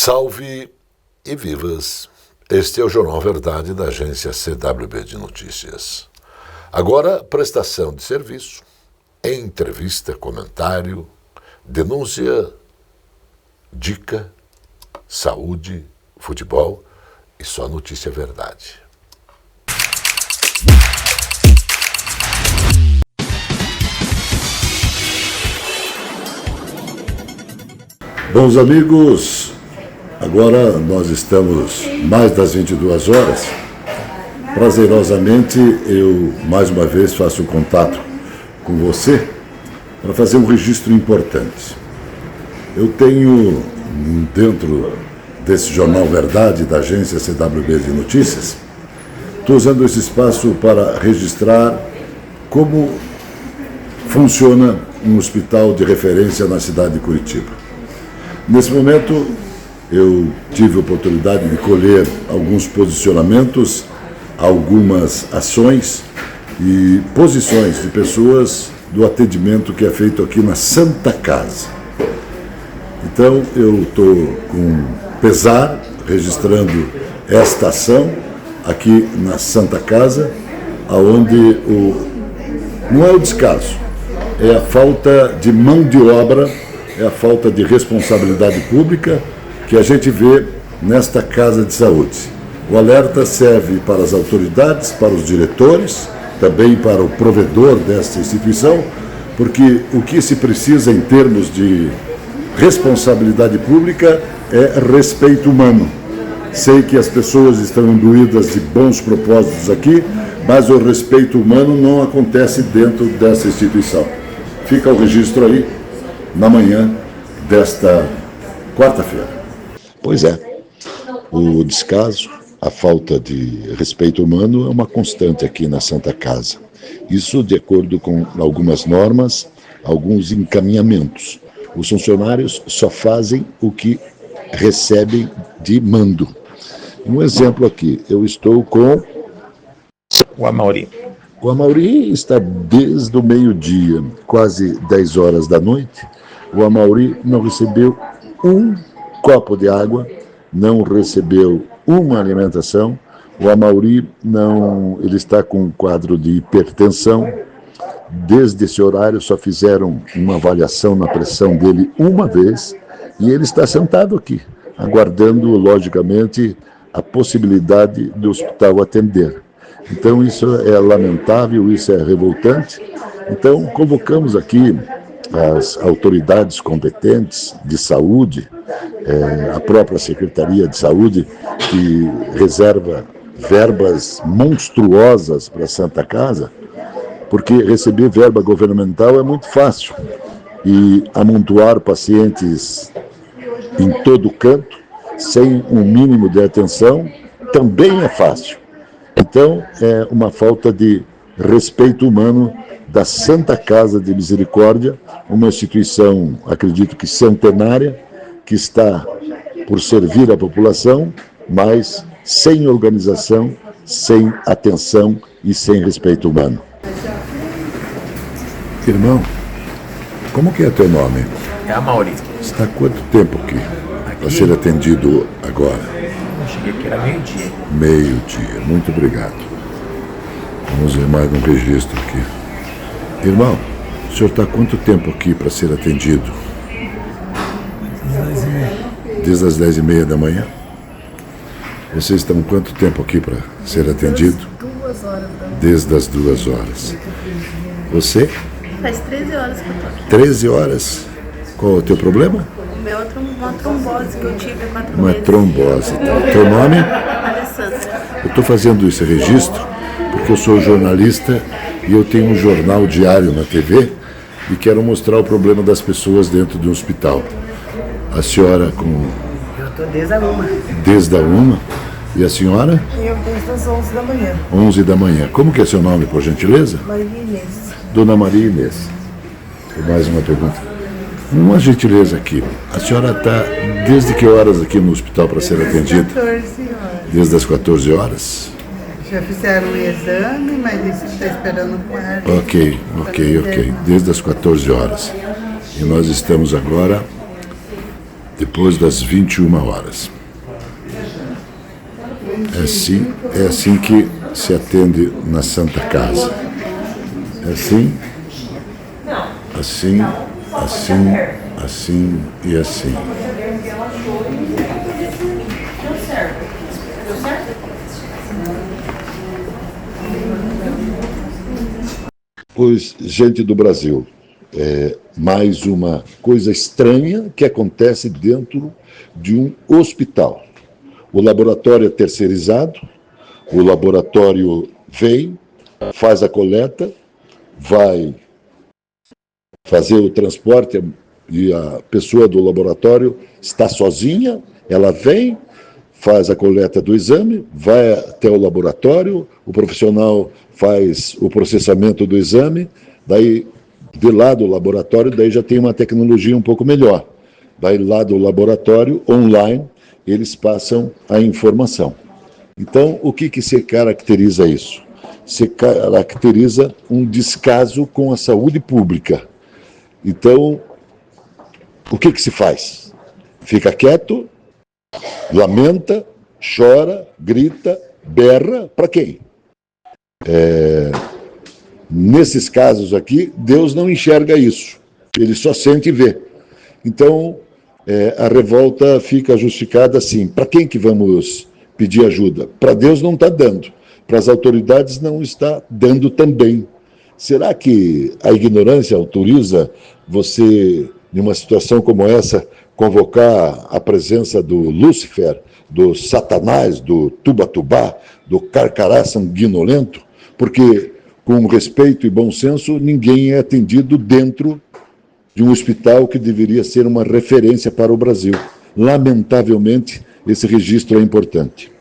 Salve e vivas! Este é o Jornal Verdade da agência CWB de Notícias. Agora, prestação de serviço, entrevista, comentário, denúncia, dica, saúde, futebol e só notícia verdade. Bons amigos, agora nós estamos mais das 22 horas. Prazerosamente, eu mais uma vez faço contato com você para fazer um registro importante. Eu tenho, dentro desse Jornal Verdade da agência CWB de Notícias, estou usando esse espaço para registrar como funciona um hospital de referência na cidade de Curitiba. Nesse momento, eu tive a oportunidade de colher alguns posicionamentos, algumas ações e posições de pessoas do atendimento que é feito aqui na Santa Casa. Então, eu estou com pesar registrando esta ação aqui na Santa Casa, onde não é o descaso, é a falta de mão de obra, é a falta de responsabilidade pública que a gente vê nesta casa de saúde. O alerta serve para as autoridades, para os diretores, também para o provedor desta instituição, porque o que se precisa em termos de responsabilidade pública é respeito humano. Sei que as pessoas estão imbuídas de bons propósitos aqui, mas o respeito humano não acontece dentro dessa instituição. Fica o registro aí, na manhã desta quarta-feira. Pois é, o descaso, a falta de respeito humano é uma constante aqui na Santa Casa. Isso de acordo com algumas normas, alguns encaminhamentos. Os funcionários só fazem o que recebem de mando. Um exemplo aqui, eu estou com o Amauri. O Amauri está desde o meio-dia, quase 10 horas da noite. O Amauri não recebeu um copo de água, não recebeu uma alimentação. O Amauri ele está com um quadro de hipertensão. Desde esse horário só fizeram uma avaliação na pressão dele uma vez e ele está sentado aqui, aguardando, logicamente, a possibilidade do hospital atender. Então isso é lamentável, isso é revoltante. Então convocamos aqui as autoridades competentes de saúde, a própria Secretaria de Saúde, que reserva verbas monstruosas para a Santa Casa, porque receber verba governamental é muito fácil e amontoar pacientes em todo canto, sem um mínimo de atenção, também é fácil. Então, é uma falta de respeito humano da Santa Casa de Misericórdia, uma instituição, acredito que centenária, que está por servir a população, mas sem organização, sem atenção e sem respeito humano. Irmão, como que é teu nome? É Amauri. Está há quanto tempo aqui para ser atendido agora? Eu cheguei aqui, era meio-dia. Meio-dia, muito obrigado. Vamos ver mais um registro aqui. Irmão, o senhor está há quanto tempo aqui para ser atendido? Desde as 10h30 da manhã? Vocês estão quanto tempo aqui para ser atendido? 2 horas da manhã. Desde as 2 horas. Você? Faz 13 horas que eu tô aqui. 13 horas? Qual é o teu problema? O meu é uma trombose que eu tive há 4 Uma meses. trombose. Teu nome? Alessandra. Eu estou fazendo esse registro porque eu sou jornalista e eu tenho um jornal diário na TV e quero mostrar o problema das pessoas dentro de um hospital. A senhora com... Eu estou desde a 1. Desde a 1. E a senhora? Eu desde as 11 da manhã. 11 da manhã. Como que é seu nome, por gentileza? Maria Inês. Dona Maria Inês. Tem mais uma pergunta. Uma gentileza aqui. A senhora está desde que horas aqui no hospital para ser atendida? 14 horas. Desde as 14 horas? Já fizeram o exame, mas isso está esperando com ar. Ok. Desde as 14 horas. E nós estamos agora depois das 21 horas. É assim que se atende na Santa Casa. É assim, assim, assim, assim e assim. Pois, gente do Brasil, mais uma coisa estranha que acontece dentro de um hospital. O laboratório é terceirizado, o laboratório vem, faz a coleta, vai fazer o transporte e a pessoa do laboratório está sozinha, ela vem, faz a coleta do exame, vai até o laboratório, o profissional faz o processamento do exame, daí de lá do laboratório, daí já tem uma tecnologia um pouco melhor. Daí lá do laboratório, online, eles passam a informação. Então, o que se caracteriza isso? Se caracteriza um descaso com a saúde pública. Então, o que se faz? Fica quieto, lamenta, chora, grita, berra, para quem? Nesses casos aqui, Deus não enxerga isso, ele só sente e vê. Então, a revolta fica justificada assim, para quem que vamos pedir ajuda? Para Deus não está dando, para as autoridades não está dando também. Será que a ignorância autoriza você, numa situação como essa, convocar a presença do Lúcifer, do Satanás, do Tubatubá, do Carcará sanguinolento? Porque, com respeito e bom senso, ninguém é atendido dentro de um hospital que deveria ser uma referência para o Brasil. Lamentavelmente, esse registro é importante.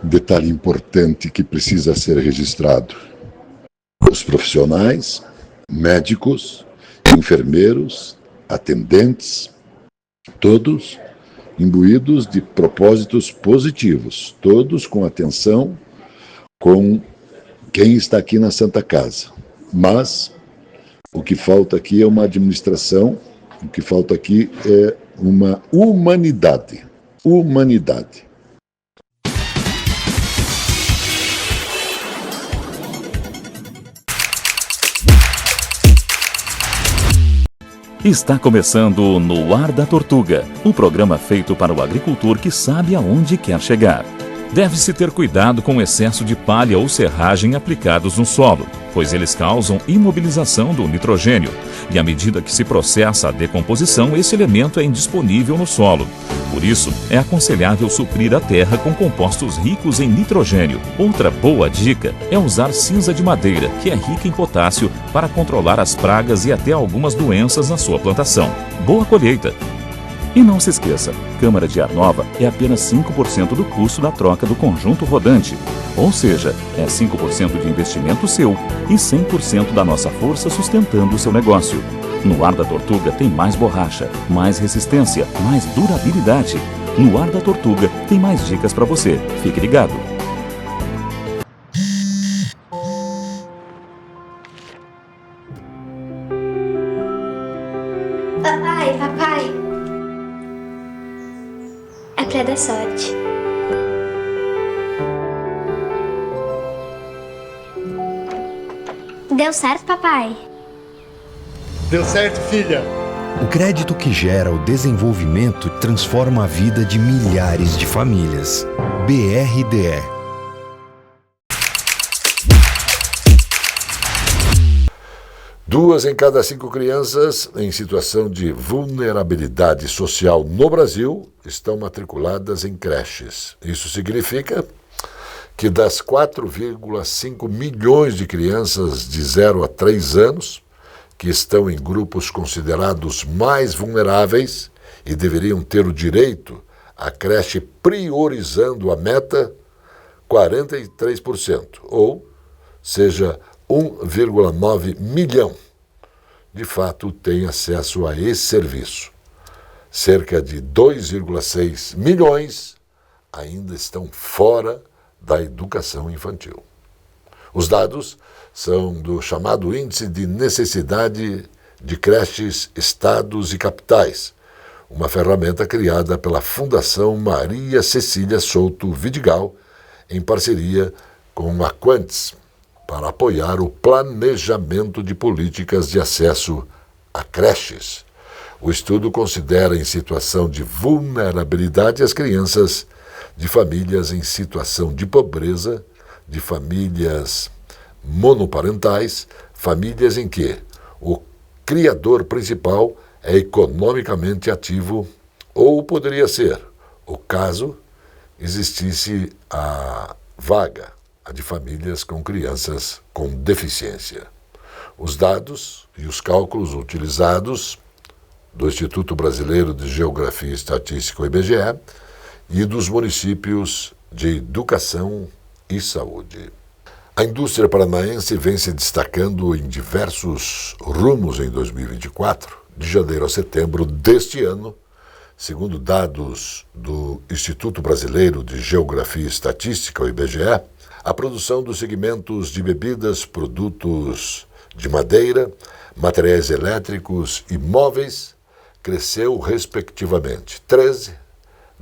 Detalhe importante que precisa ser registrado. Os profissionais, médicos, enfermeiros, atendentes, todos imbuídos de propósitos positivos, todos com atenção com quem está aqui na Santa Casa. Mas o que falta aqui é uma administração, o que falta aqui é uma humanidade. Humanidade. Está começando No Ar da Tortuga, um programa feito para o agricultor que sabe aonde quer chegar. Deve-se ter cuidado com o excesso de palha ou serragem aplicados no solo, pois eles causam imobilização do nitrogênio, e à medida que se processa a decomposição, esse elemento é indisponível no solo. Por isso, é aconselhável suprir a terra com compostos ricos em nitrogênio. Outra boa dica é usar cinza de madeira, que é rica em potássio, para controlar as pragas e até algumas doenças na sua plantação. Boa colheita! E não se esqueça, câmara de ar nova é apenas 5% do custo da troca do conjunto rodante. Ou seja, é 5% de investimento seu e 100% da nossa força sustentando o seu negócio. No Ar da Tortuga tem mais borracha, mais resistência, mais durabilidade. No Ar da Tortuga tem mais dicas para você. Fique ligado. Papai. A pra dar sorte. Deu certo, papai? Deu certo, filha. O crédito que gera o desenvolvimento transforma a vida de milhares de famílias. BRDE. Duas em cada 5 crianças em situação de vulnerabilidade social no Brasil estão matriculadas em creches. Isso significa que das 4,5 milhões de crianças de 0 a 3 anos, que estão em grupos considerados mais vulneráveis e deveriam ter o direito à creche priorizando a meta, 43%, ou seja, 1,9 milhão, de fato tem acesso a esse serviço. Cerca de 2,6 milhões ainda estão fora da educação infantil. Os dados são do chamado Índice de Necessidade de Creches, Estados e Capitais, uma ferramenta criada pela Fundação Maria Cecília Souto Vidigal, em parceria com a Quantis, para apoiar o planejamento de políticas de acesso a creches. O estudo considera em situação de vulnerabilidade as crianças de famílias em situação de pobreza, de famílias monoparentais, famílias em que o criador principal é economicamente ativo, ou poderia ser o caso existisse a vaga, a de famílias com crianças com deficiência. Os dados e os cálculos utilizados do Instituto Brasileiro de Geografia e Estatística, o IBGE, e dos municípios de Educação e Saúde. A indústria paranaense vem se destacando em diversos rumos em 2024, de janeiro a setembro deste ano, segundo dados do Instituto Brasileiro de Geografia e Estatística, o IBGE, a produção dos segmentos de bebidas, produtos de madeira, materiais elétricos e móveis cresceu respectivamente 13%,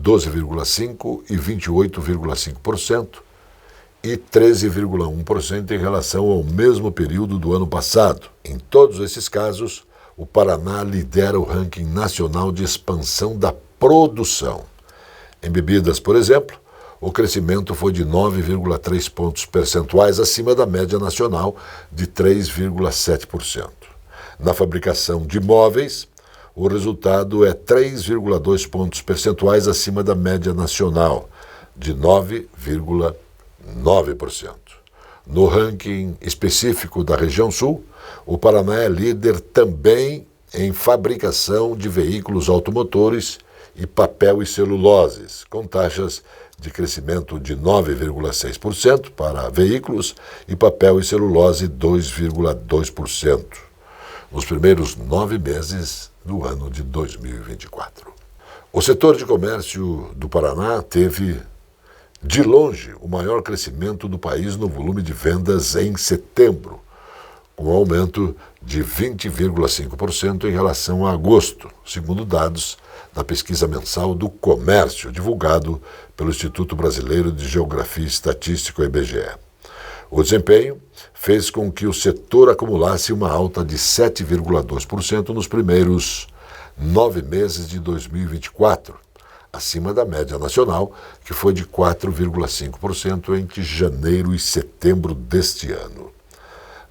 12,5% e 28,5%, e 13,1% em relação ao mesmo período do ano passado. Em todos esses casos, o Paraná lidera o ranking nacional de expansão da produção. Em bebidas, por exemplo, o crescimento foi de 9,3 pontos percentuais acima da média nacional de 3,7%. Na fabricação de móveis, o resultado é 3,2 pontos percentuais acima da média nacional de 9,9%. No ranking específico da região sul, o Paraná é líder também em fabricação de veículos automotores e papel e celuloses, com taxas de crescimento de 9,6% para veículos e papel e celulose 2,2%, nos primeiros 9 meses do ano de 2024. O setor de comércio do Paraná teve, de longe, o maior crescimento do país no volume de vendas em setembro, com um aumento de 20,5% em relação a agosto, segundo dados da pesquisa mensal do comércio, divulgado pelo Instituto Brasileiro de Geografia e Estatística, o IBGE. O desempenho fez com que o setor acumulasse uma alta de 7,2% nos primeiros 9 meses de 2024, acima da média nacional, que foi de 4,5% entre janeiro e setembro deste ano.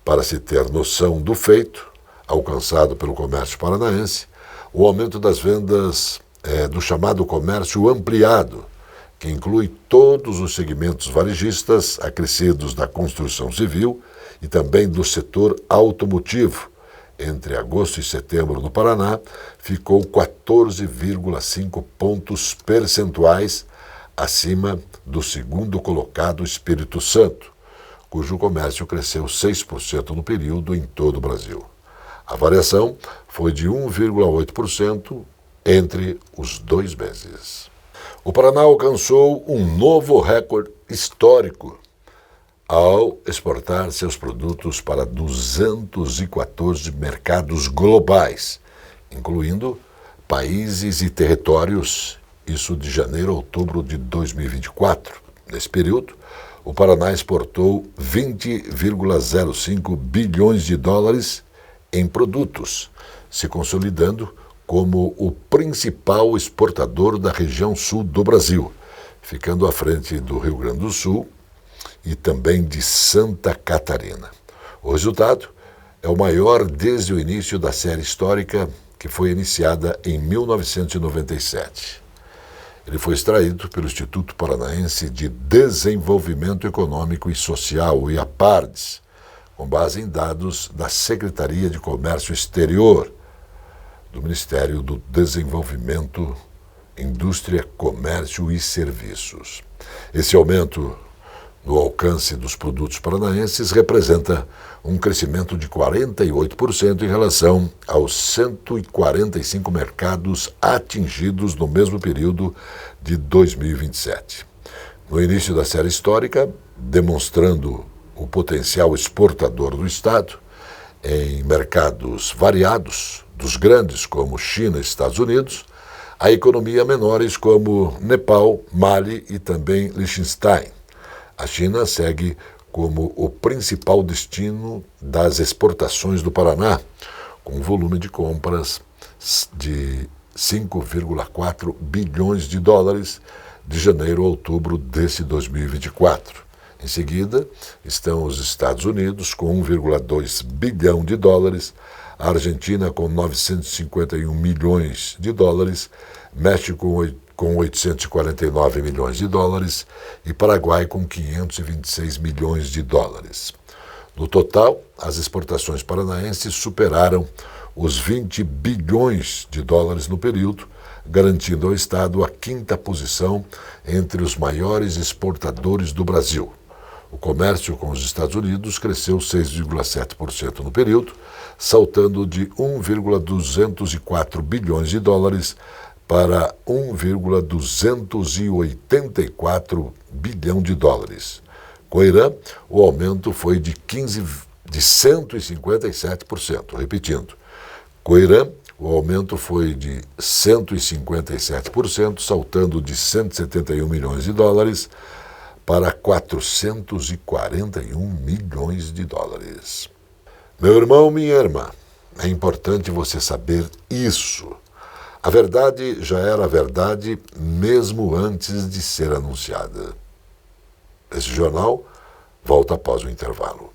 Para se ter noção do feito, alcançado pelo comércio paranaense, o aumento das vendas do chamado comércio ampliado, que inclui todos os segmentos varejistas acrescidos da construção civil e também do setor automotivo, entre agosto e setembro no Paraná, ficou 14,5 pontos percentuais acima do segundo colocado Espírito Santo, cujo comércio cresceu 6% no período em todo o Brasil. A variação foi de 1,8% entre os 2 meses. O Paraná alcançou um novo recorde histórico ao exportar seus produtos para 214 mercados globais, incluindo países e territórios, isso de janeiro a outubro de 2024. Nesse período, o Paraná exportou 20,05 bilhões de dólares em produtos, se consolidando como o principal exportador da região sul do Brasil, ficando à frente do Rio Grande do Sul e também de Santa Catarina. O resultado é o maior desde o início da série histórica, que foi iniciada em 1997. Ele foi extraído pelo Instituto Paranaense de Desenvolvimento Econômico e Social, o IAPARDES, com base em dados da Secretaria de Comércio Exterior, do Ministério do Desenvolvimento, Indústria, Comércio e Serviços. Esse aumento no alcance dos produtos paranaenses representa um crescimento de 48% em relação aos 145 mercados atingidos no mesmo período de 2027. No início da série histórica, demonstrando o potencial exportador do Estado em mercados variados, dos grandes como China e Estados Unidos, a economias menores como Nepal, Mali e também Liechtenstein. A China segue como o principal destino das exportações do Paraná, com volume de compras de 5,4 bilhões de dólares de janeiro a outubro desse 2024. Em seguida, estão os Estados Unidos com 1,2 bilhão de dólares, a Argentina com 951 milhões de dólares, México com 849 milhões de dólares e Paraguai com 526 milhões de dólares. No total, as exportações paranaenses superaram os 20 bilhões de dólares no período, garantindo ao Estado a 5ª posição entre os maiores exportadores do Brasil. O comércio com os Estados Unidos cresceu 6,7% no período, saltando de 1,204 bilhões de dólares para 1,284 bilhão de dólares. Com o Irã, o aumento foi de 157%. Repetindo, com o Irã, o aumento foi de 157%, saltando de 171 milhões de dólares para 441 milhões de dólares. Meu irmão, minha irmã, é importante você saber isso. A verdade já era verdade mesmo antes de ser anunciada. Esse jornal volta após o intervalo.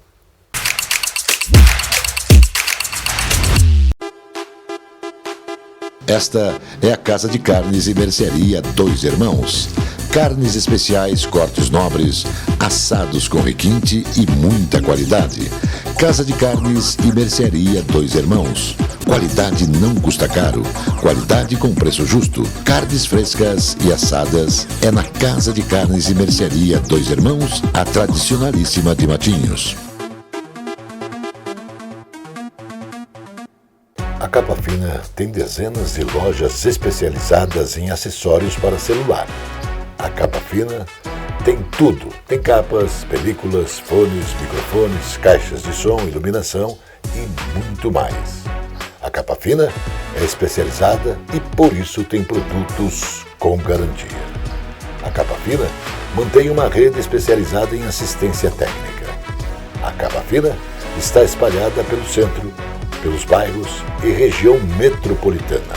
Esta é a Casa de Carnes e Mercearia Dois Irmãos. Carnes especiais, cortes nobres, assados com requinte e muita qualidade. Casa de Carnes e Mercearia Dois Irmãos. Qualidade não custa caro. Qualidade com preço justo. Carnes frescas e assadas é na Casa de Carnes e Mercearia Dois Irmãos, a tradicionalíssima de Matinhos. A Capa Fina tem dezenas de lojas especializadas em acessórios para celular. A Capa Fina tem tudo. Tem capas, películas, fones, microfones, caixas de som, iluminação e muito mais. A Capa Fina é especializada e por isso tem produtos com garantia. A Capa Fina mantém uma rede especializada em assistência técnica. A Capa Fina está espalhada pelo centro, pelos bairros e região metropolitana.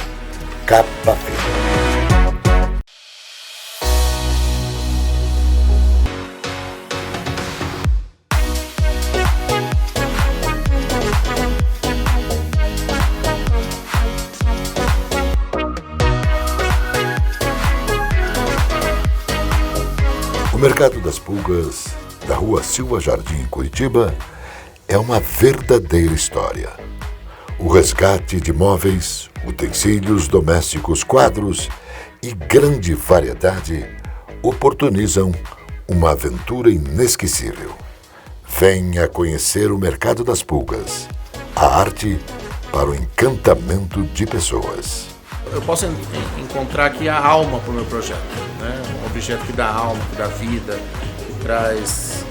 Capa Fina. O Mercado das Pulgas, da Rua Silva Jardim, em Curitiba, é uma verdadeira história. O resgate de móveis, utensílios domésticos, quadros e grande variedade oportunizam uma aventura inesquecível. Venha conhecer o Mercado das Pulgas, a arte para o encantamento de pessoas. Eu posso encontrar aqui a alma para o meu projeto, né? Um objeto que dá alma, que dá vida, que traz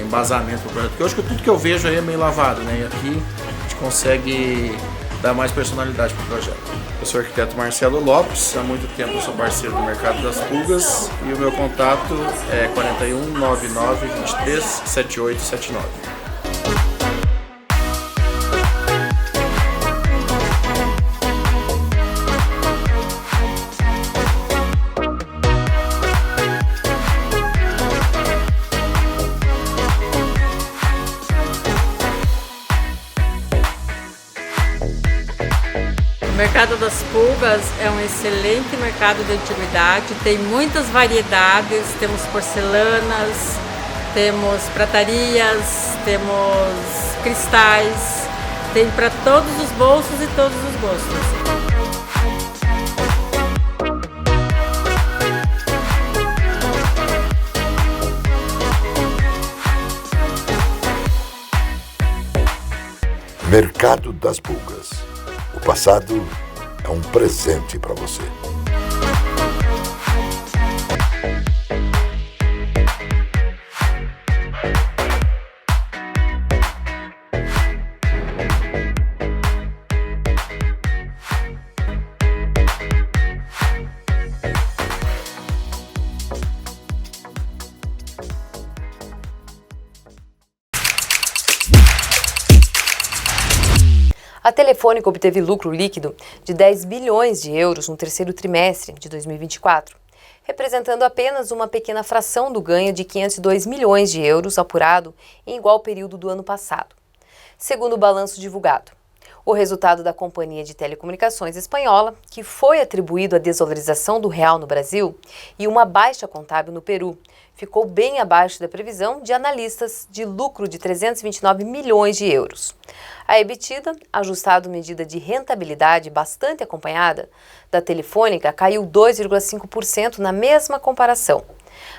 embasamento para o projeto. Porque eu acho que tudo que eu vejo aí é meio lavado, né? E aqui a gente consegue dar mais personalidade para o projeto. Eu sou o arquiteto Marcelo Lopes, há muito tempo eu sou parceiro do Mercado das Pulgas e o meu contato é 41 99 23 7879. O Mercado das Pulgas é um excelente mercado de antiguidade, tem muitas variedades, temos porcelanas, temos pratarias, temos cristais, tem para todos os bolsos e todos os gostos. Mercado das Pulgas. O passado é um presente para você. A Telefônica obteve lucro líquido de 10 bilhões de euros no terceiro trimestre de 2024, representando apenas uma pequena fração do ganho de 502 milhões de euros apurado em igual período do ano passado, segundo o balanço divulgado. O resultado da Companhia de Telecomunicações Espanhola, que foi atribuído à desvalorização do real no Brasil e uma baixa contábil no Peru, ficou bem abaixo da previsão de analistas de lucro de 329 milhões de euros. A EBITDA, ajustado medida de rentabilidade bastante acompanhada da Telefônica, caiu 2,5% na mesma comparação,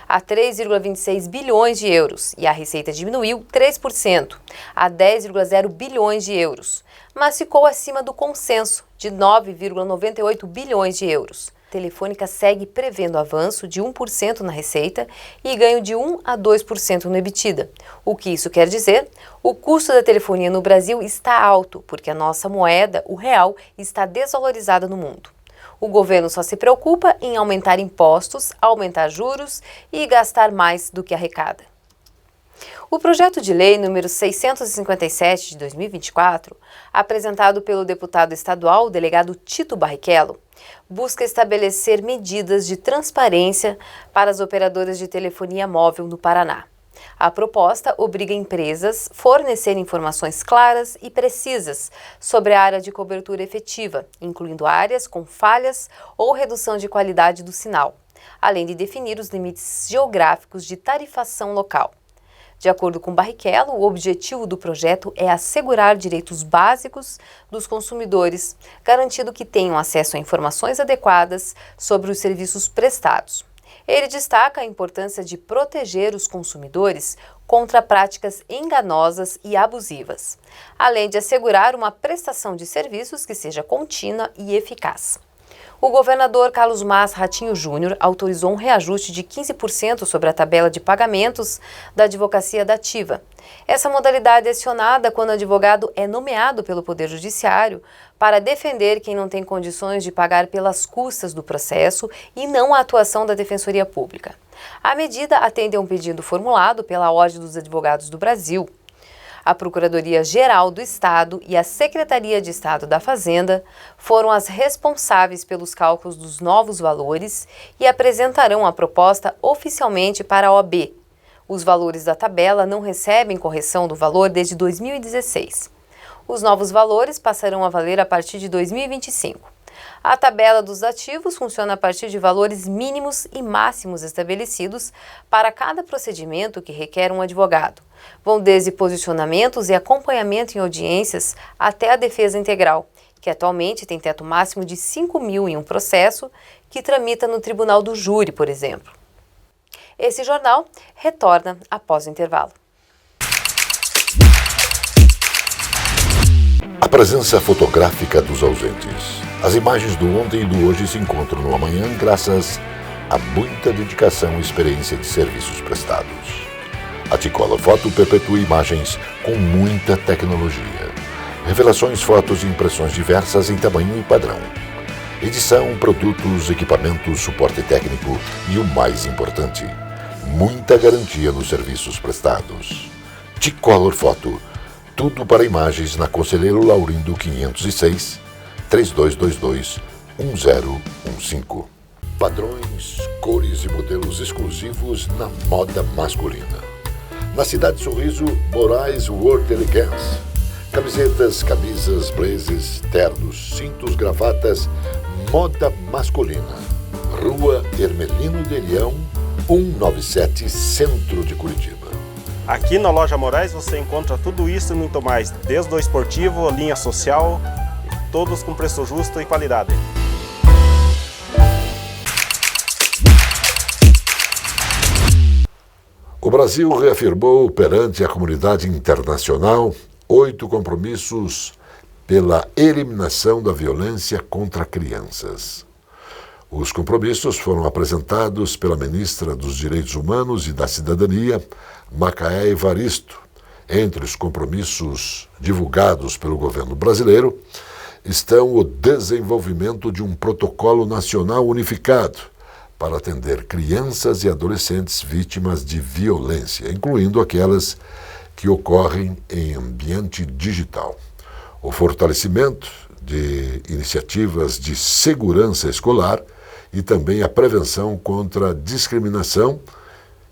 a 3,26 bilhões de euros, e a receita diminuiu 3%, a 10,0 bilhões de euros, mas ficou acima do consenso de 9,98 bilhões de euros. A Telefônica segue prevendo avanço de 1% na receita e ganho de 1 a 2% no EBITDA. O que isso quer dizer? O custo da telefonia no Brasil está alto, porque a nossa moeda, o real, está desvalorizada no mundo. O governo só se preocupa em aumentar impostos, aumentar juros e gastar mais do que arrecada. O projeto de lei número 657 de 2024, apresentado pelo deputado estadual delegado Tito Barrichello, busca estabelecer medidas de transparência para as operadoras de telefonia móvel no Paraná. A proposta obriga empresas a fornecer informações claras e precisas sobre a área de cobertura efetiva, incluindo áreas com falhas ou redução de qualidade do sinal, além de definir os limites geográficos de tarifação local. De acordo com Barrichello, o objetivo do projeto é assegurar direitos básicos dos consumidores, garantindo que tenham acesso a informações adequadas sobre os serviços prestados. Ele destaca a importância de proteger os consumidores contra práticas enganosas e abusivas, além de assegurar uma prestação de serviços que seja contínua e eficaz. O governador Carlos Mas Ratinho Júnior autorizou um reajuste de 15% sobre a tabela de pagamentos da Advocacia da Ativa. Essa modalidade é acionada quando o advogado é nomeado pelo Poder Judiciário para defender quem não tem condições de pagar pelas custas do processo e não a atuação da Defensoria Pública. A medida atende a um pedido formulado pela Ordem dos Advogados do Brasil. A Procuradoria-Geral do Estado e a Secretaria de Estado da Fazenda foram as responsáveis pelos cálculos dos novos valores e apresentarão a proposta oficialmente para a OAB. Os valores da tabela não recebem correção do valor desde 2016. Os novos valores passarão a valer a partir de 2025. A tabela dos ativos funciona a partir de valores mínimos e máximos estabelecidos para cada procedimento que requer um advogado. Vão desde posicionamentos e acompanhamento em audiências até a defesa integral, que atualmente tem teto máximo de 5 mil em um processo que tramita no Tribunal do Júri, por exemplo. Esse jornal retorna após o intervalo. A presença fotográfica dos ausentes. As imagens do ontem e do hoje se encontram no amanhã graças a muita dedicação e experiência de serviços prestados. A T-Color Foto perpetua imagens com muita tecnologia. Revelações, fotos e impressões diversas em tamanho e padrão. Edição, produtos, equipamentos, suporte técnico e o mais importante, muita garantia nos serviços prestados. T-Color Foto. Tudo para imagens na Conselheiro Laurindo 506, 3222-1015. Padrões, cores e modelos exclusivos na moda masculina. Na Cidade Sorriso, Moraes World Elegance. Camisetas, camisas, blazers, ternos, cintos, gravatas, moda masculina. Rua Hermelino de Leão, 197, Centro de Curitiba. Aqui na Loja Moraes você encontra tudo isso e muito mais, desde o esportivo, linha social, todos com preço justo e qualidade. O Brasil reafirmou perante a comunidade internacional 8 compromissos pela eliminação da violência contra crianças. Os compromissos foram apresentados pela ministra dos Direitos Humanos e da Cidadania, Macaé Evaristo. Entre os compromissos divulgados pelo governo brasileiro estão o desenvolvimento de um protocolo nacional unificado para atender crianças e adolescentes vítimas de violência, incluindo aquelas que ocorrem em ambiente digital. o fortalecimento de iniciativas de segurança escolar e também a prevenção contra a discriminação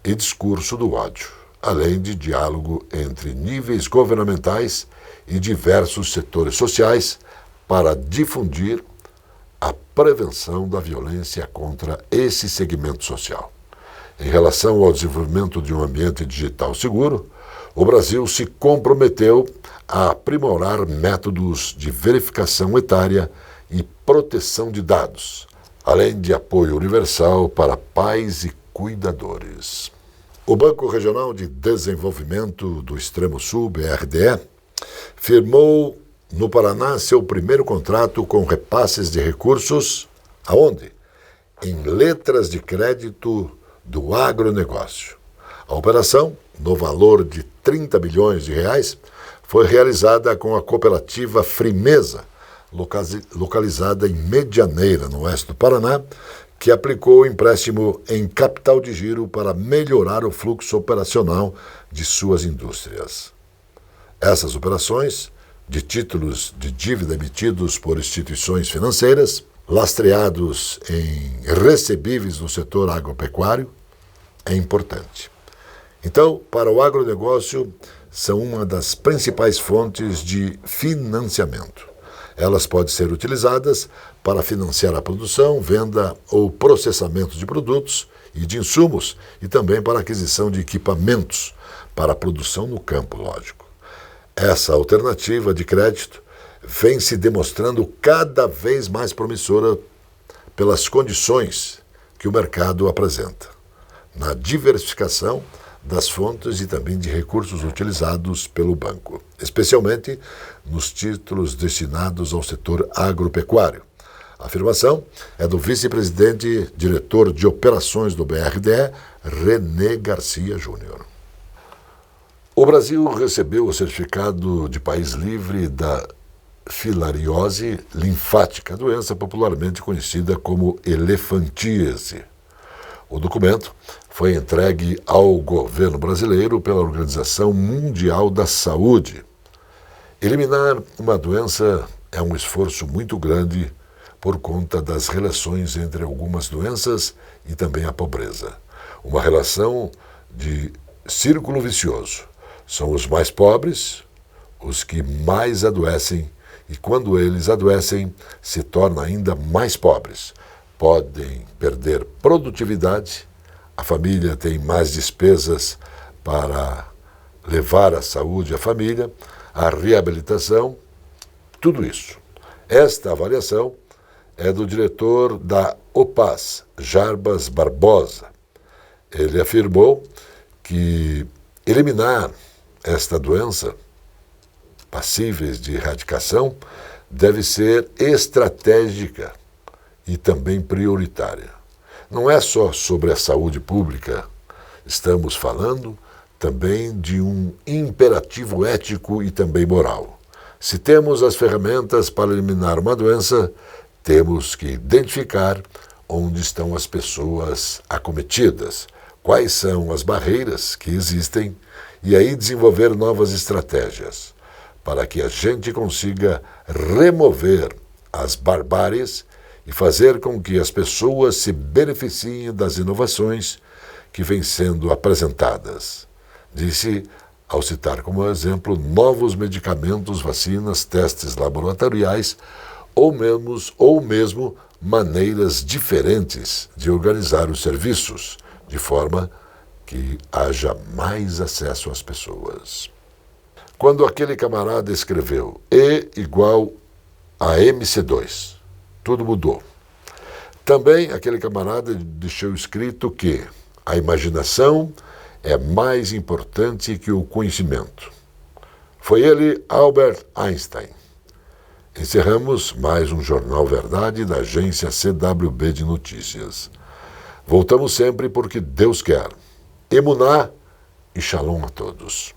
e discurso do ódio, além de diálogo entre níveis governamentais e diversos setores sociais para difundir a prevenção da violência contra esse segmento social. Em relação ao desenvolvimento de um ambiente digital seguro, o Brasil se comprometeu a aprimorar métodos de verificação etária e proteção de dados, além de apoio universal para pais e cuidadores. O Banco Regional de Desenvolvimento do Extremo Sul, BRDE, firmou no Paraná seu primeiro contrato com repasses de recursos, aonde? Em letras de crédito do agronegócio. A operação, no valor de 30 bilhões de reais, foi realizada com a cooperativa Frimeza, localizada em Medianeira, no oeste do Paraná, que aplicou o empréstimo em capital de giro para melhorar o fluxo operacional de suas indústrias. Essas operações, de títulos de dívida emitidos por instituições financeiras, lastreados em recebíveis no setor agropecuário, é importante. Então, para o agronegócio, são uma das principais fontes de financiamento. Elas podem ser utilizadas para financiar a produção, venda ou processamento de produtos e de insumos e também para a aquisição de equipamentos para a produção no campo, lógico. Essa alternativa de crédito vem se demonstrando cada vez mais promissora pelas condições que o mercado apresenta, na diversificação das fontes e também de recursos utilizados pelo banco, especialmente nos títulos destinados ao setor agropecuário. A afirmação é do vice-presidente, diretor de operações do BRDE, René Garcia Júnior. O Brasil recebeu o certificado de país livre da filariose linfática, doença popularmente conhecida como elefantíase. O documento foi entregue ao governo brasileiro pela Organização Mundial da Saúde. Eliminar uma doença é um esforço muito grande por conta das relações entre algumas doenças e também a pobreza. Uma relação de círculo vicioso. São os mais pobres os que mais adoecem e quando eles adoecem se tornam ainda mais pobres. Podem perder produtividade, a família tem mais despesas para levar a saúde à família, a reabilitação, tudo isso. Esta avaliação é do diretor da OPAS, Jarbas Barbosa. Ele afirmou que eliminar esta doença, passíveis de erradicação, deve ser estratégica e também prioritária. Não é só sobre a saúde pública, estamos falando também de um imperativo ético e também moral. Se temos as ferramentas para eliminar uma doença, temos que identificar onde estão as pessoas acometidas, quais são as barreiras que existem e aí desenvolver novas estratégias para que a gente consiga remover as barbáries e fazer com que as pessoas se beneficiem das inovações que vêm sendo apresentadas. Disse, ao citar como exemplo, novos medicamentos, vacinas, testes laboratoriais ou mesmo maneiras diferentes de organizar os serviços, de forma que haja mais acesso às pessoas. Quando aquele camarada escreveu E igual a MC2, tudo mudou. Também aquele camarada deixou escrito que a imaginação é mais importante que o conhecimento. Foi ele, Albert Einstein. Encerramos mais um Jornal Verdade da agência CWB de Notícias. Voltamos sempre porque Deus quer. Emuná e Shalom a todos.